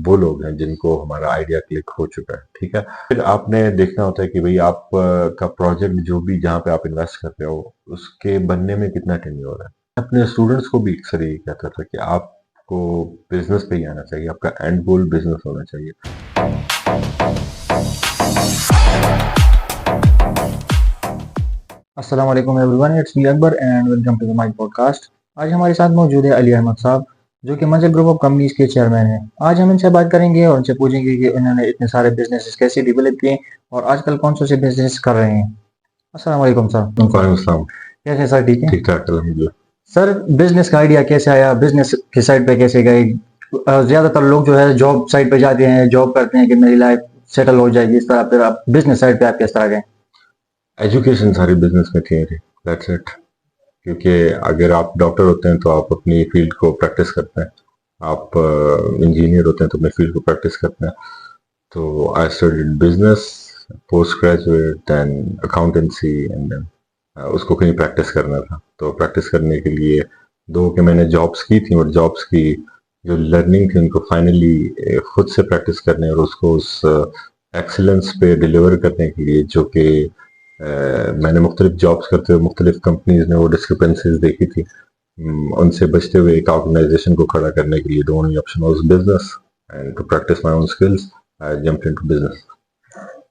वो लोग हैं जिनको हमारा आइडिया क्लिक हो चुका है, ठीक है। फिर आपने देखना होता है कि भाई आप का प्रोजेक्ट जो भी जहाँ पे आप इन्वेस्ट कर रहे हो उसके बनने में कितना टेन्योर है। अपने स्टूडेंट्स को भी अक्सर यही कहता था कि आपको बिजनेस पे ही आना चाहिए, आपका एंड गोल बिजनेस होना चाहिए। अस्सलाम वालेकुम everyone, it's me Akbar and welcome to the my podcast. आज हमारे साथ मौजूद है अली अहमद साहब, जो कि मंजिल ग्रुप ऑफ कंपनीज के चेयरमैन हैं। आज हम इनसे बात करेंगे और उनसे पूछेंगे कि उन्होंने इतने सारे बिजनेसेस कैसे डेवलप किए और आजकल कौन से बिजनेस कर रहे हैं। अस्सलाम वालेकुम सर। वालेकुम सलाम। कैसे हैं सर, ठीक है? ठीक ठाक अल्हम्दुलिल्लाह। सर, बिजनेस का आइडिया कैसे आया, बिजनेस की साइड पे कैसे गए? ज्यादातर लोग जो है जॉब साइड पे जाते हैं, जॉब करते हैं कि मेरी लाइफ सेटल हो जाएगी इस तरह, फिर आप बिजनेस साइड पे आप किस तरह गए? एजुकेशन सारी बिजनेस में थी मेरी, दैट्स इट। क्योंकि अगर आप डॉक्टर होते हैं तो आप अपनी फील्ड को प्रैक्टिस करते हैं, आप इंजीनियर होते हैं तो अपनी फील्ड को प्रैक्टिस करते हैं। तो I studied business, post graduate, then accountancy, and then उसको कहीं प्रैक्टिस करना था। तो प्रैक्टिस करने के लिए दो कि मैंने जॉब्स की थी, और जॉब्स की जो लर्निंग थी उनको फाइनली खुद से प्रैक्टिस करने और उसको उस एक्सीलेंस पे डिलीवर करने के लिए, जो कि मैंने मुख्तलिफ जॉब्स करते हुए मुख्तलिफ कंपनीज ने वो डिस्क्रिपेंसीज देखी थी, उनसे बचते हुए एक ऑर्गेनाइजेशन को खड़ा करने के लिए the only option was business, and to practice my own skills I jumped into business.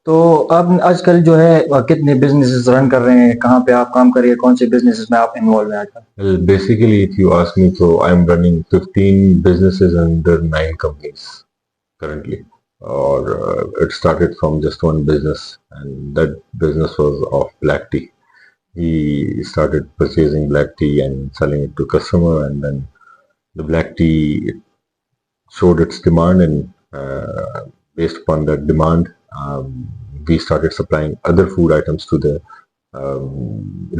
तो आप आजकल जो है कितने बिजनेसेस रन कर रहे हैं, कहाँ पे आप काम कर रहे हैं, कौन से बिजनेसेस में आप इन्वॉल्व हैं आजकल? Well, basically, if you ask me, so I'm running 15 businesses under 9 companies currently. Or it started from just one business, and that business was of black tea. He started purchasing black tea and selling it to customer, and then the black tea showed its demand, and based upon that demand, we started supplying other food items to the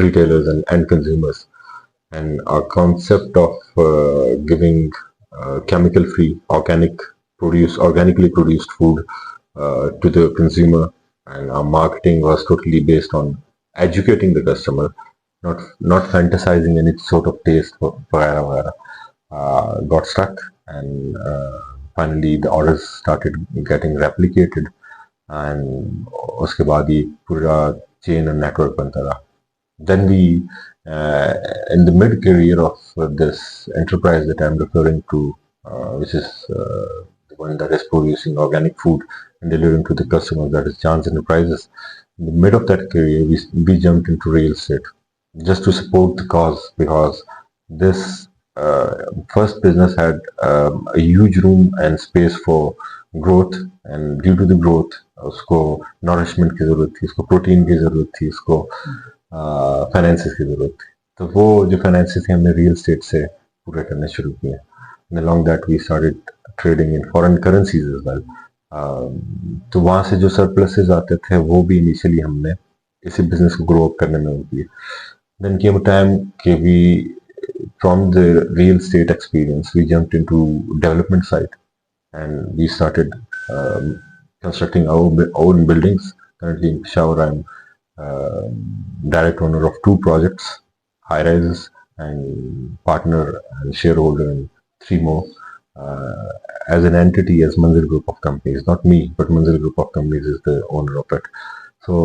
retailers and end consumers. And our concept of giving chemical free organically produced food to the consumer, and our marketing was totally based on educating the customer, not fantasizing any sort of taste वगैरह got stuck, and finally the orders started getting replicated, and उसके बाद ये पूरा chain और network बनता रहा। Then in the mid career of this enterprise that I'm referring to, which is the one that is producing organic food and delivering to the customer, that is Jan's Enterprises. In the mid of that career, we jumped into real estate just to support the cause, because this first business had a huge room and space for growth, and due to the growth उसको nourishment की ज़रूरत थी, उसको protein की ज़रूरत थी, उसको finances की ज़रूरत थी। तो वो जो फाइनेंसिस थे हमने रियल एस्टेट से पूरे करने शुरू किए, and along that we started trading in foreign currencies as well. तो वहाँ से जो सरप्लसेस आते थे वो भी इनिशियली हमने इसी बिजनेस को ग्रो अप करने में किए। देन came a time कि we from the real estate experience we jumped into development side, and we started constructing our own buildings. Currently in Peshawar, I'm direct owner of 2 projects, high rises, and partner and shareholder in 3 more. Uh, as an entity, as Manzil Group of Companies, not me, but Manzil Group of Companies is the owner of it. So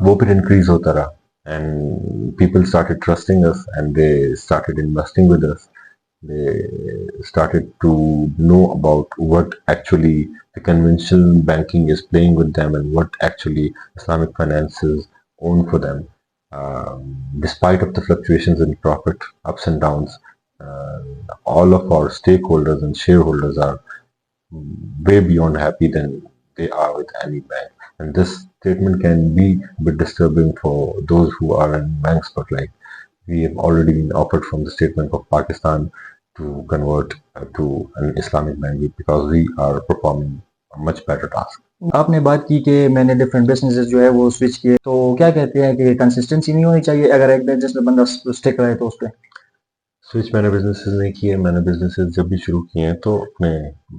वो फिर increase होता रहा, and people started trusting us, and they started investing with us. They started to know about what actually the conventional banking is playing with them, and what actually Islamic finances own for them. Despite of the fluctuations in profit, ups and downs, all of our stakeholders and shareholders are way beyond happy than they are with any bank. And this statement can be a bit disturbing for those who are in banks, but like we have already been offered from the State Bank of Pakistan to convert to an Islamic bank, because we are performing a much better task. आपने बात की कि मैंने different businesses जो है वो switch किए, तो क्या कहते हैं कि कंसिस्टेंसी नहीं होनी चाहिए अगर एक बिजनेस में बंदा स्टिक रहे तो उस पे? स्विच मैंने बिजनेसेस नहीं किए, मैंने बिजनेसेस जब भी शुरू किए हैं तो अपने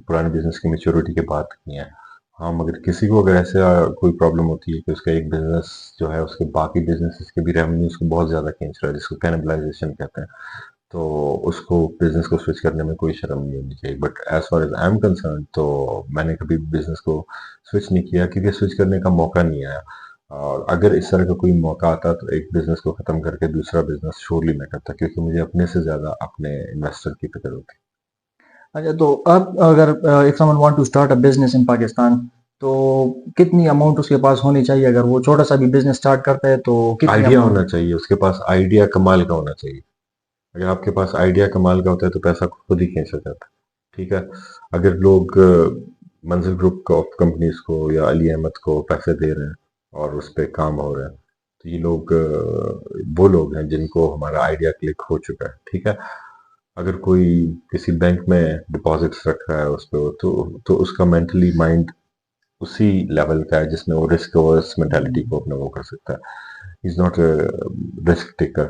पुराने बिजनेस की मेच्योरिटी के बाद किए हैं। हाँ, मगर किसी को अगर ऐसा कोई प्रॉब्लम होती है कि उसका एक बिजनेस जो है उसके बाकी बिजनेसेस के भी रेवेन्यूज को बहुत ज़्यादा खींच रहा है, जिसको कैनिबलाइजेशन कहते हैं, तो उसको बिजनेस को स्विच करने में कोई शर्म नहीं होनी चाहिए। But as far as I am concern, तो मैंने कभी बिजनेस को स्विच नहीं किया क्योंकि स्विच करने का मौका नहीं आया। और अगर इस तरह का कोई मौका आता तो एक बिजनेस को खत्म करके दूसरा बिजनेस श्योरली मैं करता, क्योंकि मुझे अपने से ज्यादा अपने इन्वेस्टर की फिक्र होती। अच्छा, तो अब अगर if someone want to start a business in Pakistan, तो कितनी अमाउंट उसके पास होनी चाहिए? अगर वो छोटा सा भी बिजनेस स्टार्ट करता है तो कितनी आइडिया अमाउंट? होना चाहिए उसके पास, आइडिया कमाल का होना चाहिए। अगर आपके पास आइडिया कमाल का होता है तो पैसा खुद ही खींचा जाता है। ठीक है। अगर लोग मंजिल ग्रुप ऑफ कंपनीज को या अली अहमद को पैसे दे रहे हैं और उस पर काम हो रहा है, तो ये लोग वो लोग हैं जिनको हमारा आइडिया क्लिक हो चुका है। ठीक है। अगर कोई किसी बैंक में डिपॉजिट्स रख रहा है उस पर, तो उसका मेंटली माइंड उसी लेवल का है जिसमें वो रिस्क अवर्स मेंटालिटी को अपना वो कर सकता है। Is not risk taker.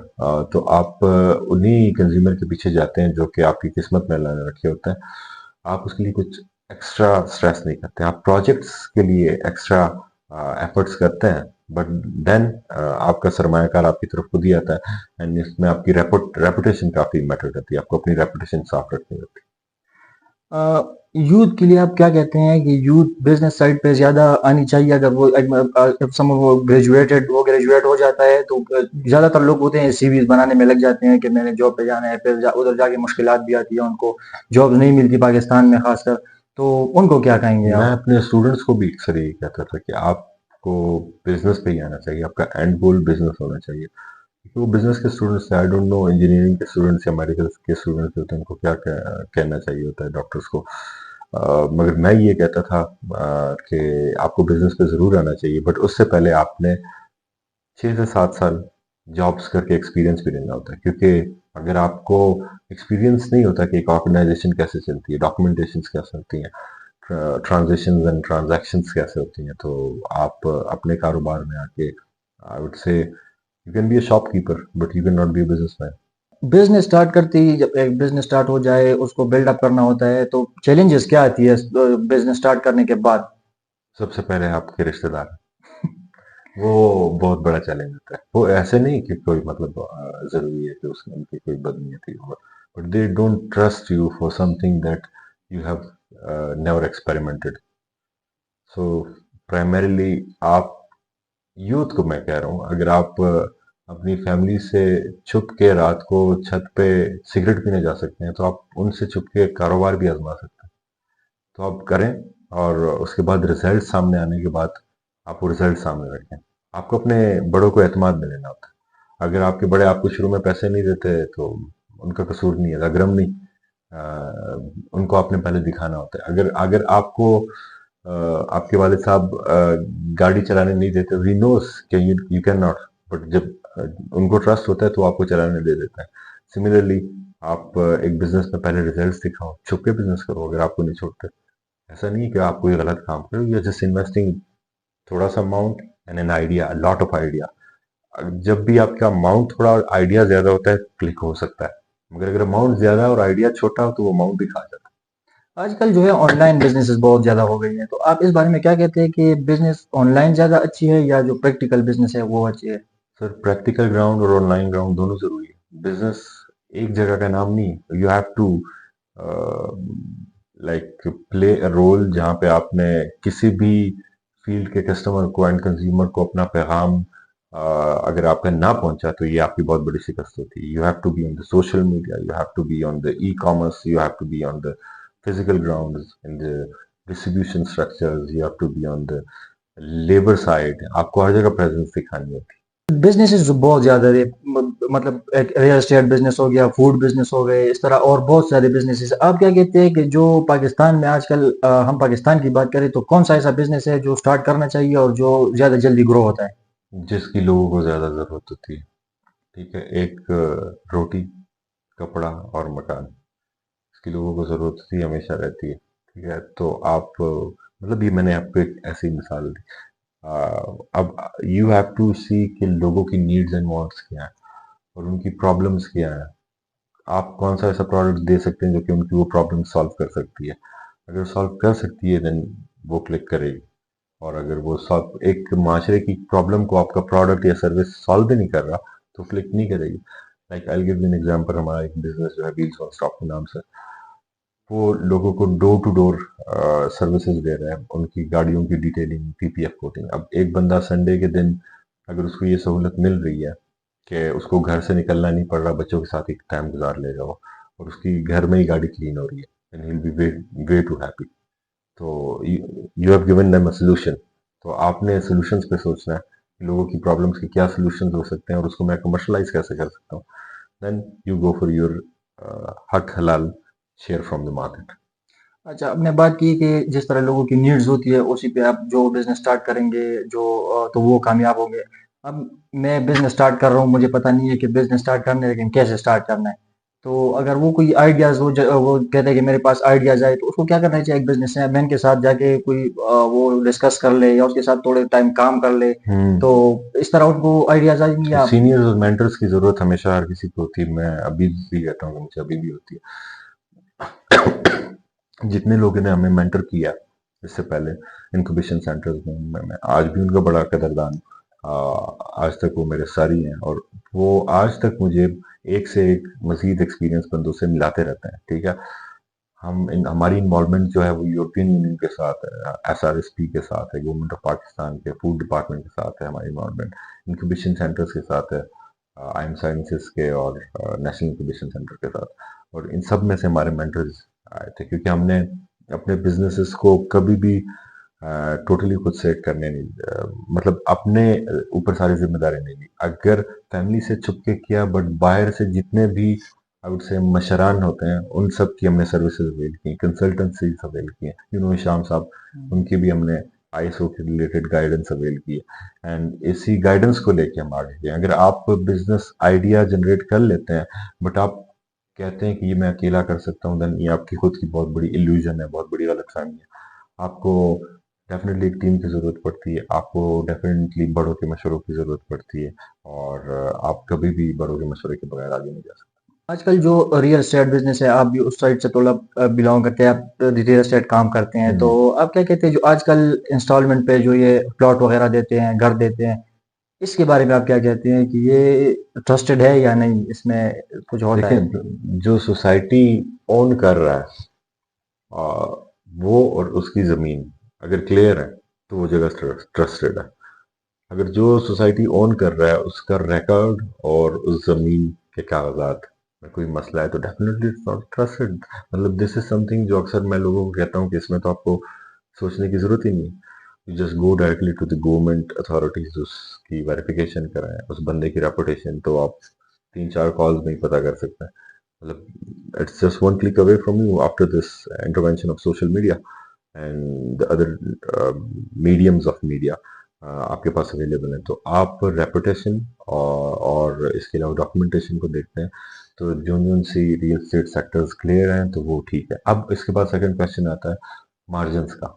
तो आप उन्हीं कंज्यूमर के पीछे जाते हैं जो कि आपकी किस्मत में अल्लाह ने रखे होते हैं। आप उसके लिए कुछ एक्स्ट्रा स्ट्रेस नहीं करते, आप प्रोजेक्ट्स के लिए एक्स्ट्रा एफर्ट्स करते हैं। बट देन आपका सरमायाकार आपकी तरफ खुद ही आता है, एंड इसमें आपकी रेपुटेशन काफी मैटर करती है। आपको अपनी रेपुटेशन साफ रखनी होती यूथ के लिए आप क्या कहते हैं कि यूथ बिजनेस साइड पे ज्यादा आनी चाहिए? अगर वो if someone वो ग्रेजुएट हो जाता है तो ज्यादातर लोग होते हैं सीवीज बनाने में लग जाते हैं कि मैंने जॉब पे जाना है, फिर उधर जाके मुश्किलात भी आती है, उनको जॉब नहीं मिलती पाकिस्तान में खासकर। तो उनको क्या कहेंगे है। मैं आप? अपने स्टूडेंट्स को भी अक्सर यही कहता था कि आपको बिजनेस पे ही आना चाहिए, आपका एंड गोल बिजनेस होना चाहिए। वो बिजनेस के students, I don't know engineering के स्टूडेंट्स या मेडिकल के स्टूडेंट्स होते हैं, उनको क्या कहना चाहिए होता है डॉक्टर्स को। मगर मैं ये कहता था कि आपको बिजनेस पे जरूर आना चाहिए, बट उससे पहले आपने 6 से 7 साल जॉब्स करके एक्सपीरियंस भी लेना होता है। क्योंकि अगर आपको एक्सपीरियंस नहीं होता कि एक ऑर्गेनाइजेशन कैसे चलती है, डॉक्यूमेंटेशन कैसे होती हैं, ट्रांजेक्शन एंड ट्रांजैक्शंस कैसे होती हैं, तो आप अपने कारोबार में आके I would say you can be a shopkeeper but you can not be a businessman. Business start करते ही जब एक बिजनेस स्टार्ट हो जाए उसको बिल्डअप करना होता है, तो चैलेंजेस क्या आती है बिजनेस स्टार्ट करने के बाद? सबसे पहले आपके रिश्तेदार, वो बहुत बड़ा चैलेंज होता है। वो ऐसे नहीं कि कोई मतलब जरूरी है कि उसमें उनकी कोई बदनीयती हो, but they don't trust you for something that you have never experimented. So primarily आप, यूथ को मैं कह रहा हूँ, अगर आप अपनी फैमिली से छुप के रात को छत पे सिगरेट पीने जा सकते हैं, तो आप उनसे छुप के कारोबार भी आजमा सकते हैं। तो आप करें, और उसके बाद रिजल्ट सामने आने के बाद आप वो रिजल्ट सामने रखें। आपको अपने बड़ों को एतमाद में लेना होता है। अगर आपके बड़े आपको शुरू में पैसे नहीं देते तो उनका कसूर नहीं है, अग्रम नहीं। उनको आपने पहले दिखाना होता है। अगर अगर आपको आपके वालिद साहब गाड़ी चलाने नहीं देते, ही नोस कि यू कैन नॉट, बट जब उनको ट्रस्ट होता है तो आपको चलाने दे देता है। सिमिलरली आप एक बिजनेस में पहले रिजल्ट्स दिखाओ, छुप के बिजनेस करो अगर आपको नहीं छोड़ते। ऐसा नहीं है कि आप कोई गलत काम करो, यू आर जस्ट इन्वेस्टिंग थोड़ा सा amount and an idea, lot of idea. जब भी आपका अमाउंट थोड़ा और आइडिया ज्यादा होता है, क्लिक हो सकता है। मगर अगर अमाउंट ज्यादा है और आइडिया छोटा हो तो वो अमाउंट भी खा जाता है। आजकल जो है ऑनलाइन बिजनेसेस बहुत ज्यादा हो गई हैं, तो आप इस बारे में क्या कहते हैं कि बिजनेस ऑनलाइन ज्यादा अच्छी है या जो प्रैक्टिकल बिजनेस है वो अच्छी है? सर, प्रैक्टिकल ग्राउंड और ऑनलाइन ग्राउंड दोनों जरूरी है। बिजनेस एक जगह का नाम नहीं, you have to like play a role जहाँ पे आपने किसी भी फील्ड के कस्टमर को, एंड कंज्यूमर को अपना पैगाम अगर आपका ना पहुंचा तो ये आपकी बहुत बड़ी शिकस्त होती है। You have to be on the social media, you have to be on the e commerce, you have to be on the physical ground in the distribution structures, you have to be on the labour side. आपको हर जगह presence दिखानी होती businesses जो बहुत ज्यादा है, मतलब एक रियल एस्टेट बिजनेस हो गया, फूड बिजनेस हो गए, इस तरह और बहुत सारे बिजनेसेस। आप क्या कहते हैं कि जो पाकिस्तान में आजकल हम पाकिस्तान की बात करें तो कौन सा ऐसा बिजनेस है जो स्टार्ट करना चाहिए और जो ज्यादा जल्दी ग्रो होता है? है जिसकी लोगों को ज्यादा जरूरत होती है। ठीक है। एक रोटी, कपड़ा और मकान, इसकी लोगों को जरूरत होती है, हमेशा रहती है। ठीक है। तो आप मतलब ये मैंने आपको एक ऐसी मिसाल दी। अब यू हैव टू सी कि लोगों की नीड्स एंड वांट्स क्या है और उनकी प्रॉब्लम्स क्या है। आप कौन सा ऐसा प्रोडक्ट दे सकते हैं जो कि उनकी वो प्रॉब्लम सॉल्व कर सकती है। अगर सॉल्व कर सकती है देन वो क्लिक करेगी। और अगर वो सॉल्व, एक माशरे की प्रॉब्लम को आपका प्रोडक्ट या सर्विस सॉल्व भी नहीं कर रहा, तो क्लिक नहीं करेगी। Like I give you an example, हमारा एक बिजनेस जो है व्हील्स ऑन स्टॉप के नाम से, वो लोगों को डोर टू डोर सर्विसेज दे रहा है, उनकी गाड़ियों की डिटेलिंग, पीपीएफ कोटिंग। अब एक बंदा संडे के दिन अगर उसको ये सहूलत मिल रही है कि उसको घर से निकलना नहीं पड़ रहा, बच्चों के साथ ही टाइम गुजार लेगा वो, और उसकी घर में ही गाड़ी क्लीन हो रही है, and he will be way way to happy. तो you have given them a solution. तो आपने सॉल्यूशंस पे सोचना है कि लोगों की प्रॉब्लम्स के क्या सॉल्यूशंस हो सकते हैं और उसको मैं कमर्शलाइज कैसे कर सकता हूँ। Then you go for your हक हलाल शेयर फ्रॉम द मार्केट। अच्छा, आपने बात की कि जिस तरह लोगों की नीड्स होती है उसी पे आप जो बिजनेस स्टार्ट करेंगे जो तो वो कामयाब होंगे। अब मैं बिजनेस स्टार्ट कर रहा हूँ, मुझे पता नहीं है कि बिजनेस स्टार्ट करना है, लेकिन कैसे स्टार्ट करना है। तो अगर वो कोई आइडियाज वो कहता है कि मेरे पास आइडियाज आए, तो उसको क्या करना चाहिए? एक बिजनेस मैन के साथ जाके कोई वो डिस्कस कर ले या उसके साथ थोड़े टाइम काम कर ले, तो इस तरह उनको आइडियाज आएंगे। आप सीनियर्स और मेंटर्स की जरूरत हमेशा हर किसी को होती है, मैं अभी भी कहता हूँ कि मुझे अभी भी होती है। जितने लोगों ने हमें मेंटर किया इससे पहले इंक्यूबेशन सेंटर्स में, मैं आज भी उनका बड़ा कदरदान हूँ। आज तक वो मेरे सर ही हैं, और वो आज तक मुझे एक से एक मजीद एक्सपीरियंस बंदों से मिलाते रहते हैं। ठीक है, हमारी इन्वॉल्वमेंट जो है वो यूरोपियन यूनियन के साथ है, एसआरएसपी के साथ है, गवर्नमेंट ऑफ पाकिस्तान के फूड डिपार्टमेंट के साथ है हमारी इन्वॉल्वमेंट, इंक्यूबेशन सेंटर्स के साथ है, आई एम साइंसेस के और नेशनल इंक्यूबेशन सेंटर के साथ। और इन सब में से हमारे मेंटर्स आए थे, क्योंकि हमने अपने बिजनेसेस को कभी भी टोटली खुद से करने नहीं मतलब अपने ऊपर सारी जिम्मेदारी नहीं ली। अगर फैमिली से छुप के किया, बट बाहर से जितने भी आई वुड से मशरान होते हैं उन सब की हमने सर्विसेज अवेल की, कंसल्टेंसीज अवेल की हैं, शाम साहब, उनकी भी हमने आईएसओ के रिलेटेड गाइडेंस अवेल की है। एंड इसी गाइडेंस को लेके हम आगे गए। अगर आप बिजनेस आइडिया जनरेट कर लेते हैं, बट आप कहते हैं कि ये मैं अकेला कर सकता हूँ, देन ये आपकी खुद की बहुत बड़ी इल्यूजन है, बहुत बड़ी गलतफहमी है। आपको डेफिनेटली एक टीम की ज़रूरत पड़ती है, आपको डेफिनेटली बड़ों के मशवरों की ज़रूरत पड़ती है, और आप कभी भी बड़ों के मशवरे के बगैर आगे नहीं जा सकते। आजकल जो रियल एस्टेट बिजनेस है, आप भी उस साइड से थोड़ा बिलोंग करते हैं, आप रियल एस्टेट काम करते हैं, तो आप क्या कहते हैं जो आजकल इंस्टॉलमेंट पे जो ये प्लॉट वगैरह देते हैं, घर देते हैं, इसके बारे में आप क्या कहते हैं कि ये ट्रस्टेड है या नहीं, इसमें कुछ होता है? देखें, जो सोसाइटी ओन कर रहा है आ, वो और उसकी ज़मीन अगर क्लियर है तो वो जगह ट्रस्टेड है। अगर जो सोसाइटी ओन कर रहा है उसका रिकॉर्ड और उस ज़मीन के कागजात में कोई मसला है, तो डेफिनेटली इट्स नॉट ट्रस्टेड। मतलब दिस इज समथिंग जो अक्सर मैं लोगों को कहता हूँ कि इसमें तो आपको सोचने की ज़रूरत ही नहीं। You just go directly to the government authorities, उसकी वेरिफिकेशन कराएं, उस बंदे की रेपुटेशन तो आप 3-4 कॉल्स में ही पता कर सकते हैं। मतलब it's just one click away from you after this intervention of social media and the other mediums of media आपके पास अवेलेबल है। तो आप रेपुटेशन और इसके अलावा डॉक्यूमेंटेशन को देखते हैं, तो जो सी रियल एस्टेट सेक्टर्स क्लियर हैं तो वो ठीक है। अब इसके बाद सेकंड क्वेश्चन आता है मार्जिन का,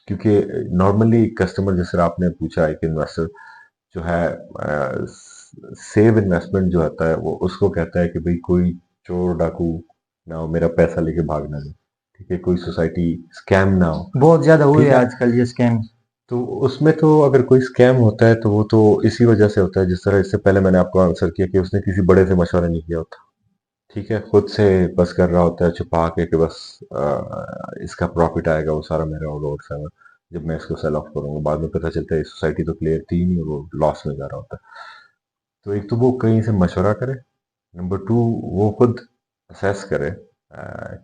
क्योंकि नॉर्मली कस्टमर, जैसे आपने पूछा, एक इन्वेस्टर जो है सेव इन्वेस्टमेंट जो आता है वो उसको कहता है कि भाई कोई चोर डाकू ना हो मेरा पैसा लेके भाग ना जाए, ठीक है, कोई सोसाइटी स्कैम ना हो। बहुत ज्यादा हुए ठीक हैं है, आजकल ये स्कैम। तो उसमें तो अगर कोई स्कैम होता है तो वो तो इसी वजह से होता है, जिस तरह इससे पहले मैंने आपको आंसर किया कि उसने किसी बड़े से मशवरा नहीं किया होता। ठीक है, खुद से बस कर रहा होता है छुपा के कि बस इसका प्रॉफिट आएगा वो सारा मेरा होगा, और सारा जब मैं इसको सेल ऑफ करूंगा, बाद में पता चलता है सोसाइटी तो क्लियर थी ही नहीं, वो लॉस में जा रहा होता है। तो एक तो वो कहीं से मशवरा करे, नंबर टू वो खुद असेस करे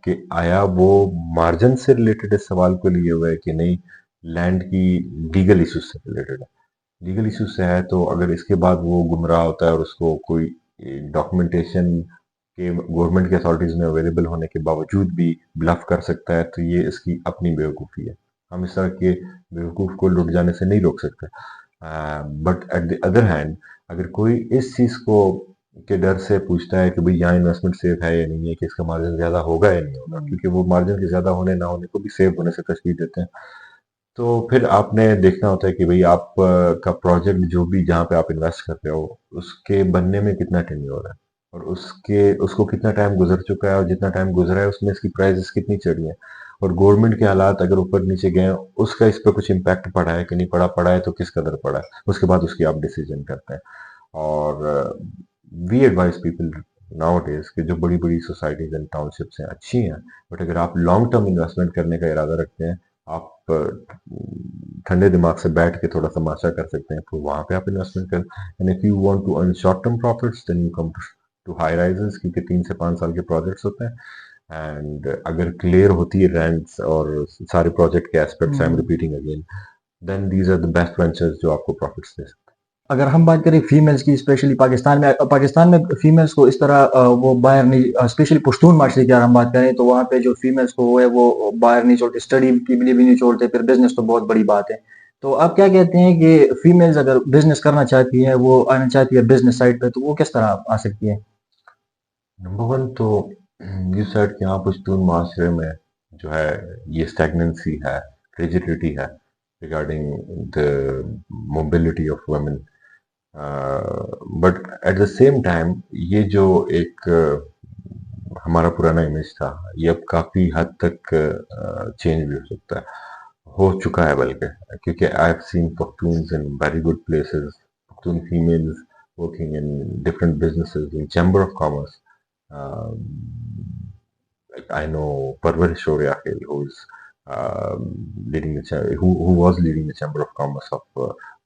कि आया वो मार्जिन से रिलेटेड इस सवाल को लिए हुआ है कि नहीं, लैंड की लीगल इश्यूज से रिलेटेड है। लीगल इश्यूज से है तो अगर इसके बाद वो गुमराह होता है और उसको कोई डॉक्यूमेंटेशन के गवर्नमेंट के अथॉरिटीज में अवेलेबल होने के बावजूद भी ब्लफ कर सकता है, तो ये इसकी अपनी बेवकूफ़ी है। हम इस तरह के बेवकूफ़ को लुट जाने से नहीं रोक सकते। But at the other hand, अगर कोई इस चीज़ को के डर से पूछता है कि भाई यहाँ इन्वेस्टमेंट सेफ है या नहीं है, कि इसका मार्जिन ज़्यादा होगा या नहीं होगा, क्योंकि वो मार्जिन के ज़्यादा होने ना होने को भी सेफ होने से तशबीह देते हैं, तो फिर आपने देखना होता है कि भाई आप का प्रोजेक्ट जो भी जहाँ पे आप इन्वेस्ट कर रहे हो उसके बनने में कितना टेन्योर है, और उसको कितना टाइम गुजर चुका है, और जितना टाइम गुजरा है उसमें इसकी प्राइसेस कितनी चढ़ी है, और गवर्नमेंट के हालात अगर ऊपर नीचे गए उसका इस पर कुछ इम्पैक्ट पड़ा है कि नहीं पड़ा, पड़ा है तो किस कदर पड़ा है, उसके बाद उसकी आप डिसीजन करते हैं। और वी एडवाइस पीपल नाउअडेज कि जो बड़ी बड़ी सोसाइटीज एंड टाउनशिप्स हैं अच्छी हैं, बट अगर आप लॉन्ग टर्म इन्वेस्टमेंट करने का इरादा रखते हैं, आप ठंडे दिमाग से बैठ के थोड़ा तमाशा कर सकते हैं, तो वहां पे आप इन्वेस्टमेंट कर। And if you want to earn short term profits then you come to high rises, क्योंकि 3 से 5 साल के प्रोजेक्ट्स होते हैं। एंड अगर क्लियर होती है रैंक्स और सारे प्रोजेक्ट के aspects, I am repeating again, then these are the best ventures जो आपको प्रॉफिट्स दे सकते अगर हम बात करें फीमेल्स की, स्पेशली पाकिस्तान में फीमेल्स को इस तरह वो बाहर नहीं, स्पेशली पश्तून माशरे की अगर हम बात करें तो वहाँ पे जो फीमेल्स को है वो बाहर नहीं छोड़ते, स्टडी के लिए भी नहीं छोड़ते, फिर बिजनेस तो बहुत बड़ी बात है। तो आप क्या कहते हैं कि फीमेल्स अगर बिजनेस करना चाहती है, वो आना चाहती है बिजनेस साइड पे, तो वो किस तरह आ सकती है? हैं। नंबर वन तो यू सेड कि हाँ पश्तून माशरे में जो है ये स्टैग्नेंसी है, रिजिडिटी है regarding the mobility of women, but at the same time ये जो एक हमारा पुराना इमेज था, ये अब काफी हद तक चेंज भी हो सकता है, हो चुका है बल्कि, क्योंकि I have seen Pakhtuns in very good places, Pakhtun females working in different businesses in Chamber of Commerce. Like I know Parvarish Shoryakil, who was leading the Chamber of Commerce of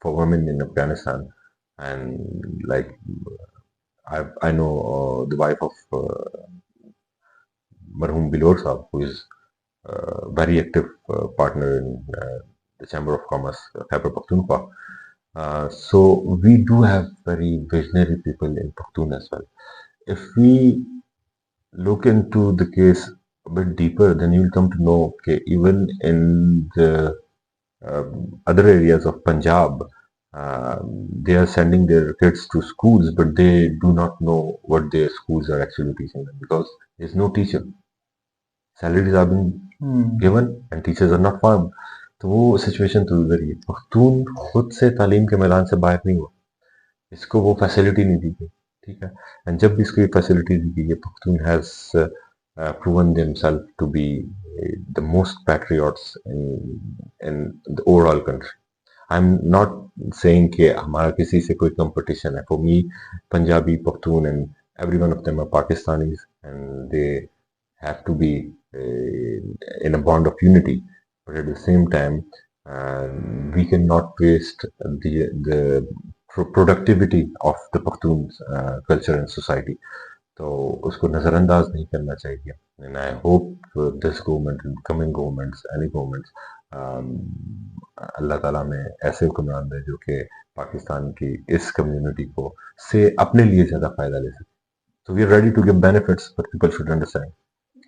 for women in Afghanistan, and like I know the wife of Marhum Bilor Saab, who is very active partner in the Chamber of Commerce, Khyber Pakhtunkhwa. So we do have very visionary people in Pakhtun as well. If we look into the case a bit deeper, then you'll come to know okay, even in the other areas of Punjab, they are sending their kids to schools, but they do not know what their schools are actually teaching them because there's no teacher. Salaries are being given and teachers are not found. तो वो situation तो उधर ही है। पख्तून खुद से तालीम के मैदान से बाहर नहीं हुआ, इसको वो फैसिलिटी नहीं दी गई, ठीक है। एंड जब भी इसको ये फैसिलिटी दी गई है, Pakhtun has proven themselves to be the most patriots in the overall country. I'm not saying कि हमारा किसी से कोई competition है. For me, Punjabi, Pakhtun, and every one of them are Pakistanis, and they have to be in a bond of unity. But at the same time, we cannot waste the productivity of the Pakhtun culture and society. तो उसको नज़रअंदाज नहीं करना चाहिए। And I hope this government and coming governments, any governments, Allah Taala में ऐसे हुक्मरान दे जो कि पाकिस्तान की इस कम्युनिटी को से अपने लिए ज़्यादा फ़ायदा ले सके। So we are ready to give benefits, but people should understand.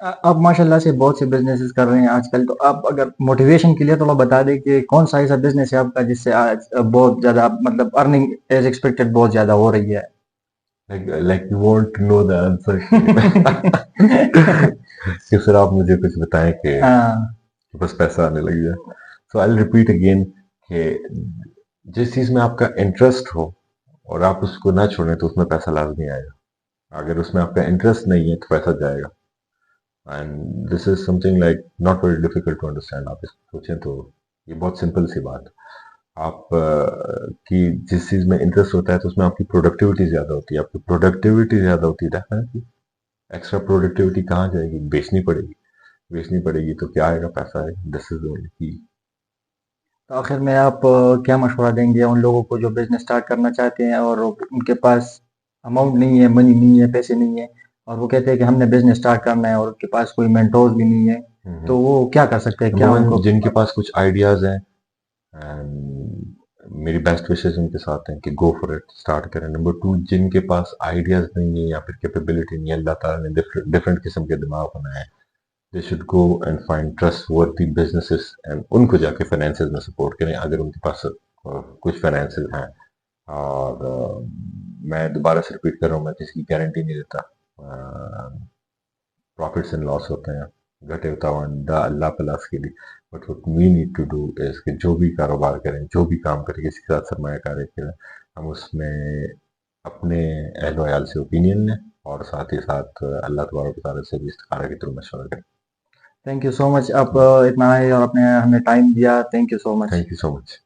आप माशाल्लाह से बहुत से बिजनेसेस कर रहे हैं आजकल, तो आप अगर मोटिवेशन के लिए थोड़ा बता दें कि कौन सा ऐसा बिजनेस है आपका जिससे आज बहुत ज्यादा मतलब अर्निंग एज एक्सपेक्टेड बहुत ज्यादा हो रही है? Like you want to know the answer. कि फिर आप मुझे कुछ बताएं कि हाँ, बस पैसा आने लग जाए। सो आई रिपीट अगेन कि जिस चीज में आपका इंटरेस्ट हो और आप उसको ना छोड़ें तो उसमें पैसा लाजमी आएगा। अगर उसमें आपका इंटरेस्ट नहीं है तो पैसा जाएगा। And this is something like not very difficult to understand. आप इसको सोचें तो ये बहुत सिंपल सी बात। आप की जिस चीज में इंटरेस्ट होता है तो उसमें आपकी प्रोडक्टिविटी ज्यादा होती है। आपकी प्रोडक्टिविटी ज्यादा होती है, डेफिनेटली एक्स्ट्रा प्रोडक्टिविटी कहाँ जाएगी? बेचनी पड़ेगी। बेचनी पड़ेगी तो क्या आएगा? पैसा आएगा। दिस इज ओनली की। तो आखिर में आप क्या मशवरा देंगे उन लोगों को जो बिजनेस स्टार्ट करना चाहते हैं और उनके पास अमाउंट नहीं है, मनी नहीं है, पैसे नहीं है, और वो कहते हैं कि हमने बिजनेस स्टार्ट करना है और उनके पास कोई मेंटोर भी नहीं है, तो वो क्या कर सकते हैं? क्या उनको जिनके पास कुछ आइडियाज हैं, एंड मेरी बेस्ट विशेस उनके साथ हैं कि गो फॉर इट, स्टार्ट करें। नंबर टू, जिनके पास आइडियाज नहीं है या फिर कैपेबिलिटी नहीं है, अल्लाह ताला ने डिफरेंट किस्म के दिमाग बनाए हैं, they should go and find trustworthy businesses and उनको जाके फाइनेंसेस में सपोर्ट करें अगर उनके पास कुछ फाइनेंसेस हैं। और मैं दोबारा से रिपीट कर रहा हूँ, मैं किसी की गारंटी नहीं देता। प्रॉफिट्स एंड लॉस होते हैं, घटे उतावंदा अल्लाह प्लस के लिए। But what we need to do is कि जो भी कारोबार करें, जो भी काम करें, किसी के साथ सरमायाकारी करें, हम उसमें अपने अहल वयाल से ओपिनियन लें और साथ ही साथ अल्लाह तबारक व तआला से भी इस्तिखारा के थ्रू मशवरा करें। थैंक यू सो मच, आप इतना आए और अपने हमें टाइम दिया। Thank you so much. Thank you so much.